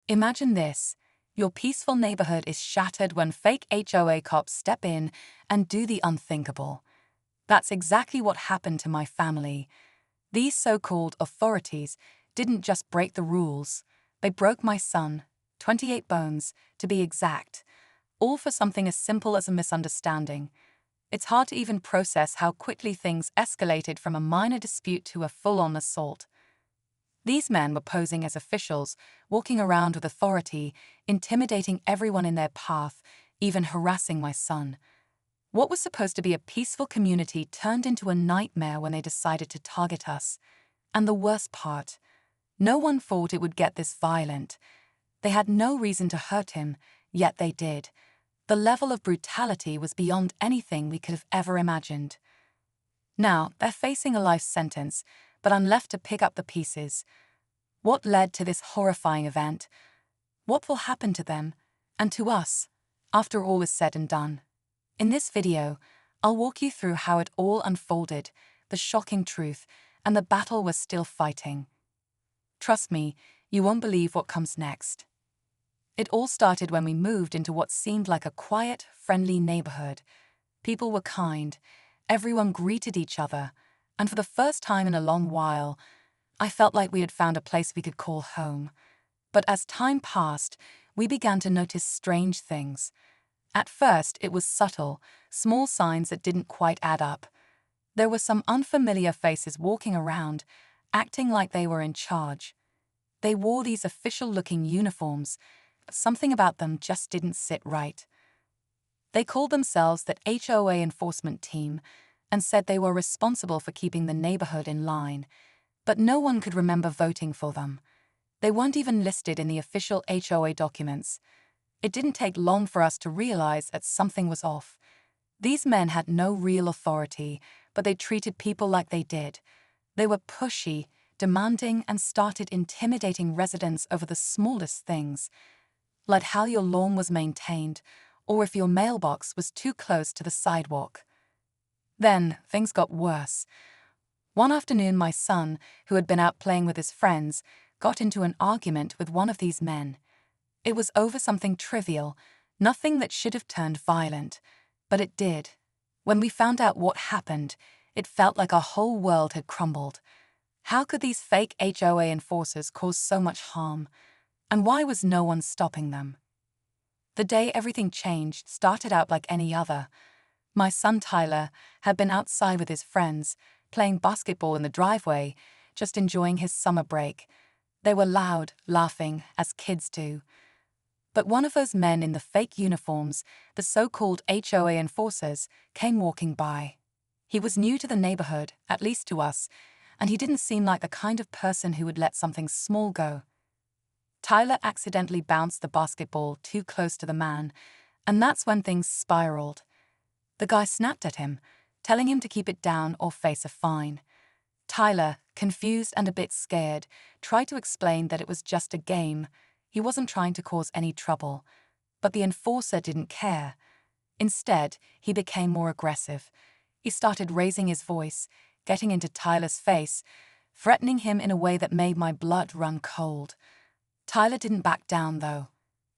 Imagine this. Your peaceful neighborhood is shattered when fake HOA cops step in and do the unthinkable. That's exactly what happened to my family. These so-called authorities didn't just break the rules. They broke my son, 28 bones, to be exact, all for something as simple as a misunderstanding. It's hard to even process how quickly things escalated from a minor dispute to a full-on assault. These men were posing as officials, walking around with authority, intimidating everyone in their path, even harassing my son. What was supposed to be a peaceful community turned into a nightmare when they decided to target us. And the worst part, no one thought it would get this violent. They had no reason to hurt him, yet they did. The level of brutality was beyond anything we could have ever imagined. Now, they're facing a life sentence, but I'm left to pick up the pieces. What led to this horrifying event? What will happen to them, and to us, after all is said and done? In this video, I'll walk you through how it all unfolded, the shocking truth, and the battle we're still fighting. Trust me, you won't believe what comes next. It all started when we moved into what seemed like a quiet, friendly neighborhood. People were kind, everyone greeted each other, and for the first time in a long while, I felt like we had found a place we could call home. But as time passed, we began to notice strange things. At first, it was subtle, small signs that didn't quite add up. There were some unfamiliar faces walking around, acting like they were in charge. They wore these official-looking uniforms, but something about them just didn't sit right. They called themselves the HOA enforcement team and said they were responsible for keeping the neighborhood in line, but no one could remember voting for them. They weren't even listed in the official HOA documents. It didn't take long for us to realize that something was off. These men had no real authority, but they treated people like they did. They were pushy, demanding, and started intimidating residents over the smallest things, like how your lawn was maintained, or if your mailbox was too close to the sidewalk. Then, things got worse. One afternoon, my son, who had been out playing with his friends, got into an argument with one of these men. It was over something trivial, nothing that should have turned violent, but it did. When we found out what happened, it felt like our whole world had crumbled. How could these fake HOA enforcers cause so much harm? And why was no one stopping them? The day everything changed started out like any other. My son Tyler had been outside with his friends, playing basketball in the driveway, just enjoying his summer break. They were loud, laughing, as kids do. But one of those men in the fake uniforms, the so-called HOA enforcers, came walking by. He was new to the neighborhood, at least to us, and he didn't seem like the kind of person who would let something small go. Tyler accidentally bounced the basketball too close to the man, and that's when things spiraled. The guy snapped at him, telling him to keep it down or face a fine. Tyler, confused and a bit scared, tried to explain that it was just a game. He wasn't trying to cause any trouble. But the enforcer didn't care. Instead, he became more aggressive. He started raising his voice, getting into Tyler's face, threatening him in a way that made my blood run cold. Tyler didn't back down, though.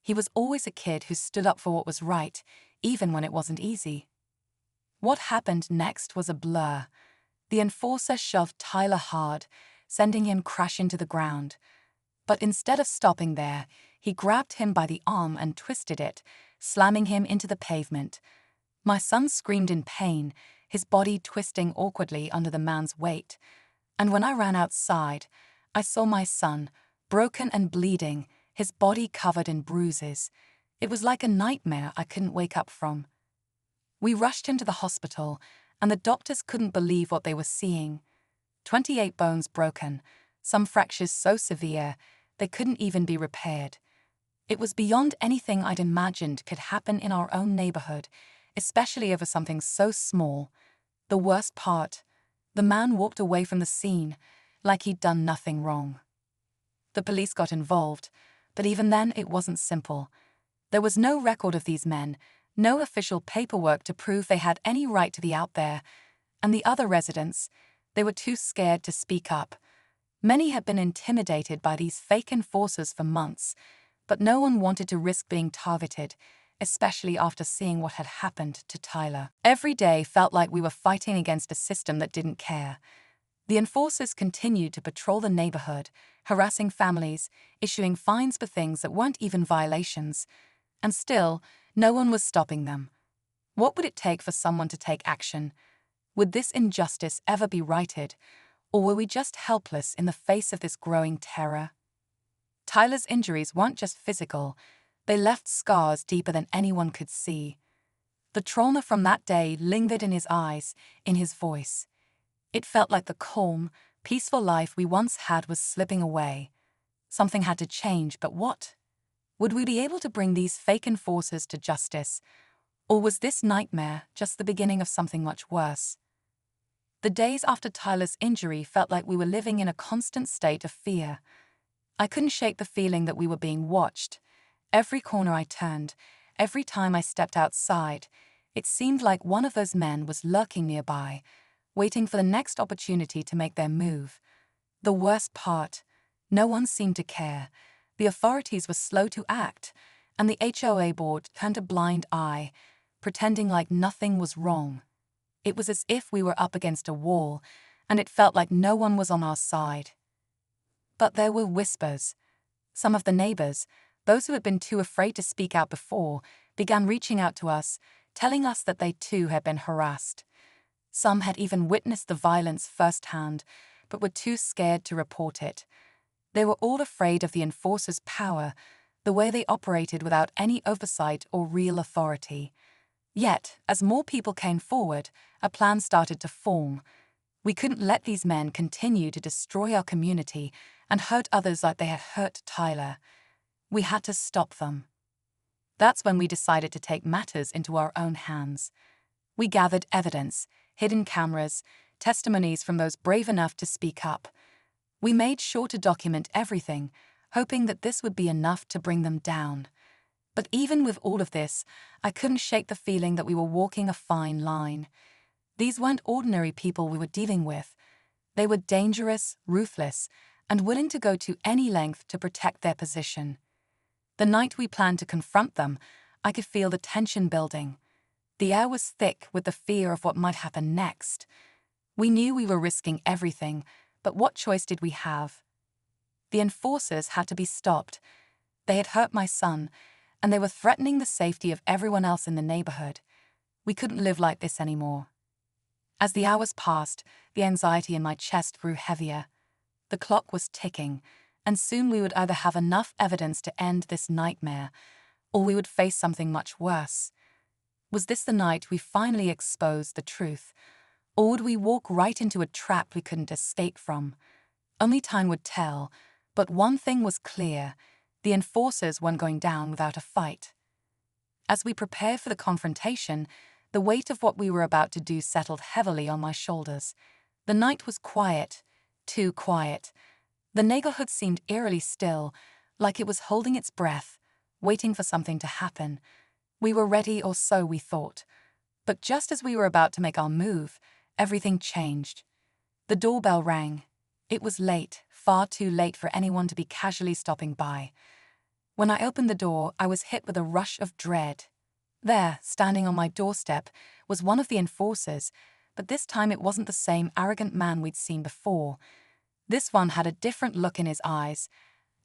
He was always a kid who stood up for what was right, even when it wasn't easy. What happened next was a blur. The enforcer shoved Tyler hard, sending him crashing to the ground. But instead of stopping there, he grabbed him by the arm and twisted it, slamming him into the pavement. My son screamed in pain, his body twisting awkwardly under the man's weight. And when I ran outside, I saw my son, broken and bleeding, his body covered in bruises. It was like a nightmare I couldn't wake up from. We rushed him to the hospital, and the doctors couldn't believe what they were seeing. 28 bones broken, some fractures so severe they couldn't even be repaired. It was beyond anything I'd imagined could happen in our own neighborhood, especially over something so small. The worst part, the man walked away from the scene like he'd done nothing wrong. The police got involved, but even then it wasn't simple. There was no record of these men, no official paperwork to prove they had any right to be out there, and the other residents, they were too scared to speak up. Many had been intimidated by these fake enforcers for months, but no one wanted to risk being targeted, especially after seeing what had happened to Tyler. Every day felt like we were fighting against a system that didn't care. The enforcers continued to patrol the neighborhood, harassing families, issuing fines for things that weren't even violations, and still, no one was stopping them. What would it take for someone to take action? Would this injustice ever be righted, or were we just helpless in the face of this growing terror? Tyler's injuries weren't just physical, they left scars deeper than anyone could see. The trauma from that day lingered in his eyes, in his voice. It felt like the calm, peaceful life we once had was slipping away. Something had to change, but what? Would we be able to bring these fake enforcers to justice? Or was this nightmare just the beginning of something much worse? The days after Tyler's injury felt like we were living in a constant state of fear. I couldn't shake the feeling that we were being watched. Every corner I turned, every time I stepped outside, it seemed like one of those men was lurking nearby, waiting for the next opportunity to make their move. The worst part, no one seemed to care. The authorities were slow to act, and the HOA board turned a blind eye, pretending like nothing was wrong. It was as if we were up against a wall, and it felt like no one was on our side. But there were whispers. Some of the neighbors, those who had been too afraid to speak out before, began reaching out to us, telling us that they too had been harassed. Some had even witnessed the violence firsthand, but were too scared to report it. They were all afraid of the enforcers' power, the way they operated without any oversight or real authority. Yet, as more people came forward, a plan started to form. We couldn't let these men continue to destroy our community and hurt others like they had hurt Tyler. We had to stop them. That's when we decided to take matters into our own hands. We gathered evidence, hidden cameras, testimonies from those brave enough to speak up. We made sure to document everything, hoping that this would be enough to bring them down. But even with all of this, I couldn't shake the feeling that we were walking a fine line. These weren't ordinary people we were dealing with. They were dangerous, ruthless, and willing to go to any length to protect their position. The night we planned to confront them, I could feel the tension building. The air was thick with the fear of what might happen next. We knew we were risking everything, but what choice did we have? The enforcers had to be stopped. They had hurt my son, and they were threatening the safety of everyone else in the neighborhood. We couldn't live like this anymore. As the hours passed, the anxiety in my chest grew heavier. The clock was ticking, and soon we would either have enough evidence to end this nightmare, or we would face something much worse. Was this the night we finally exposed the truth, or would we walk right into a trap we couldn't escape from? Only time would tell, but one thing was clear: the enforcers weren't going down without a fight. As we prepared for the confrontation, the weight of what we were about to do settled heavily on my shoulders. The night was quiet, too quiet. The neighborhood seemed eerily still, like it was holding its breath, waiting for something to happen. We were ready, or so we thought. But just as we were about to make our move, everything changed. The doorbell rang. It was late, far too late for anyone to be casually stopping by. When I opened the door, I was hit with a rush of dread. There, standing on my doorstep, was one of the enforcers, but this time it wasn't the same arrogant man we'd seen before. This one had a different look in his eyes,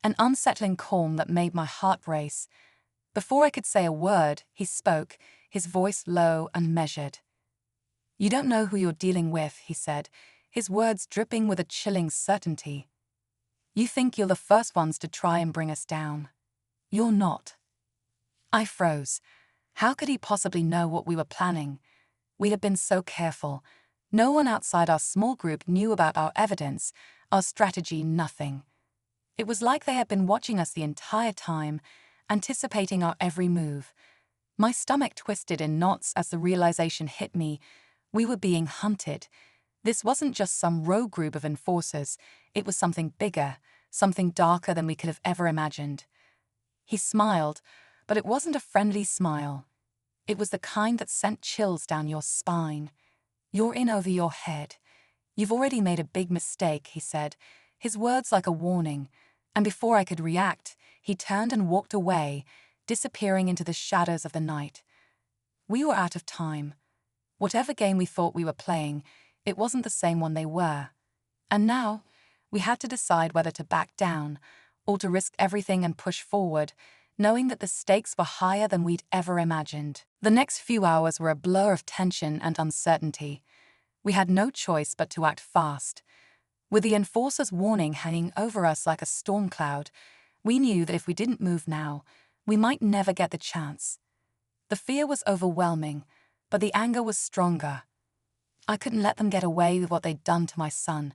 an unsettling calm that made my heart race. Before I could say a word, he spoke, his voice low and measured. "You don't know who you're dealing with," he said, his words dripping with a chilling certainty. "You think you're the first ones to try and bring us down. You're not." I froze. How could he possibly know what we were planning? We had been so careful. No one outside our small group knew about our evidence, our strategy, nothing. It was like they had been watching us the entire time, anticipating our every move. My stomach twisted in knots as the realization hit me. We were being hunted. This wasn't just some rogue group of enforcers. It was something bigger, something darker than we could have ever imagined. He smiled, but it wasn't a friendly smile. It was the kind that sent chills down your spine. "You're in over your head. You've already made a big mistake," he said, his words like a warning, And before I could react, he turned and walked away, disappearing into the shadows of the night. We were out of time. Whatever game we thought we were playing, it wasn't the same one they were. And now, we had to decide whether to back down or to risk everything and push forward, knowing that the stakes were higher than we'd ever imagined. The next few hours were a blur of tension and uncertainty. We had no choice but to act fast. With the enforcer's warning hanging over us like a storm cloud, we knew that if we didn't move now, we might never get the chance. The fear was overwhelming, but the anger was stronger. I couldn't let them get away with what they'd done to my son,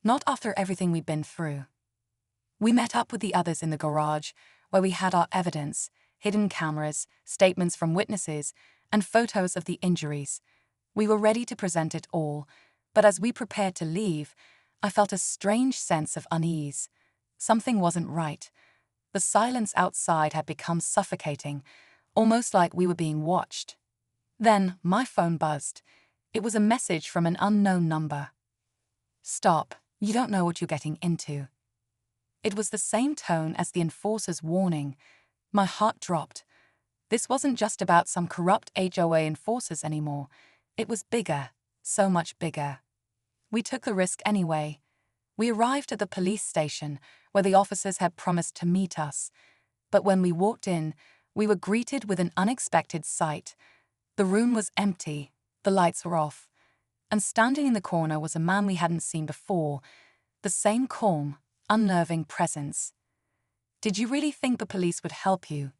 not after everything we'd been through. We met up with the others in the garage, where we had our evidence, hidden cameras, statements from witnesses, and photos of the injuries. We were ready to present it all, but as we prepared to leave, I felt a strange sense of unease. Something wasn't right. The silence outside had become suffocating, almost like we were being watched. Then my phone buzzed. It was a message from an unknown number. "Stop, you don't know what you're getting into." It was the same tone as the enforcer's warning. My heart dropped. This wasn't just about some corrupt HOA enforcers anymore. It was bigger, so much bigger. We took the risk anyway. We arrived at the police station, where the officers had promised to meet us. But when we walked in, we were greeted with an unexpected sight. The room was empty, the lights were off, and standing in the corner was a man we hadn't seen before, the same calm, unnerving presence. "Did you really think the police would help you?"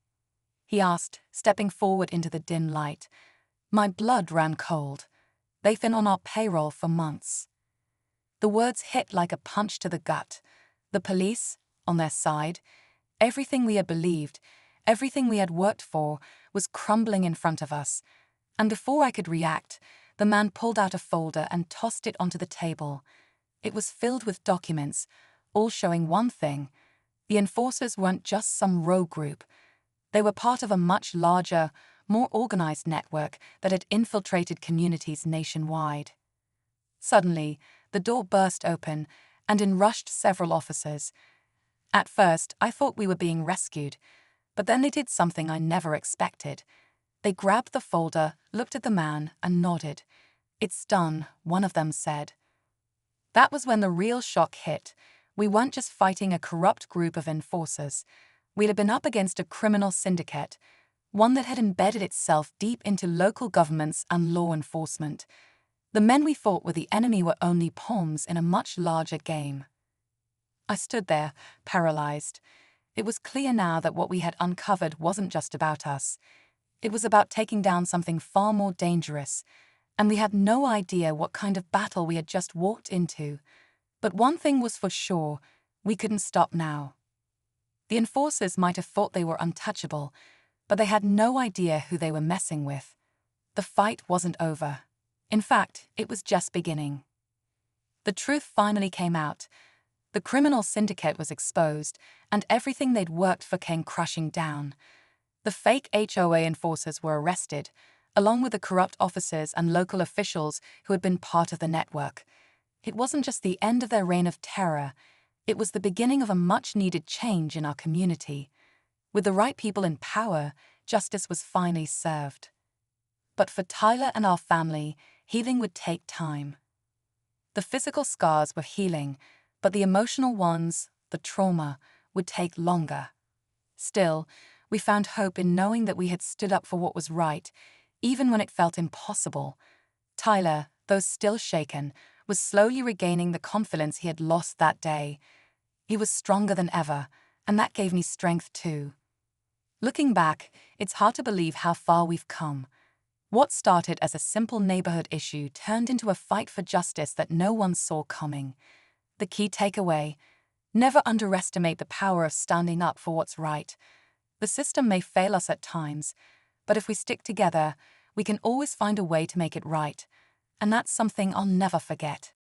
he asked, stepping forward into the dim light. My blood ran cold. They've been on our payroll for months. The words hit like a punch to the gut. The police, on their side, everything we had believed, everything we had worked for, was crumbling in front of us. And before I could react, the man pulled out a folder and tossed it onto the table. It was filled with documents, all showing one thing. The enforcers weren't just some rogue group. They were part of a much larger, more organized network that had infiltrated communities nationwide. Suddenly, the door burst open, and in rushed several officers. At first, I thought we were being rescued, but then they did something I never expected. They grabbed the folder, looked at the man, and nodded. "It's done," one of them said. That was when the real shock hit. We weren't just fighting a corrupt group of enforcers. We had been up against a criminal syndicate, one that had embedded itself deep into local governments and law enforcement. The men we fought with the enemy were only pawns in a much larger game. I stood there, paralyzed. It was clear now that what we had uncovered wasn't just about us. It was about taking down something far more dangerous, and we had no idea what kind of battle we had just walked into. But one thing was for sure, we couldn't stop now. The enforcers might have thought they were untouchable, but they had no idea who they were messing with. The fight wasn't over. In fact, it was just beginning. The truth finally came out. The criminal syndicate was exposed, and everything they'd worked for came crashing down. The fake HOA enforcers were arrested, along with the corrupt officers and local officials who had been part of the network. It wasn't just the end of their reign of terror, it was the beginning of a much-needed change in our community. With the right people in power, justice was finally served. But for Tyler and our family, healing would take time. The physical scars were healing, but the emotional ones, the trauma, would take longer. Still, we found hope in knowing that we had stood up for what was right, even when it felt impossible. Tyler, though still shaken, was slowly regaining the confidence he had lost that day. He was stronger than ever, and that gave me strength too. Looking back, it's hard to believe how far we've come. What started as a simple neighborhood issue turned into a fight for justice that no one saw coming. The key takeaway: never underestimate the power of standing up for what's right. The system may fail us at times, but if we stick together, we can always find a way to make it right. And that's something I'll never forget.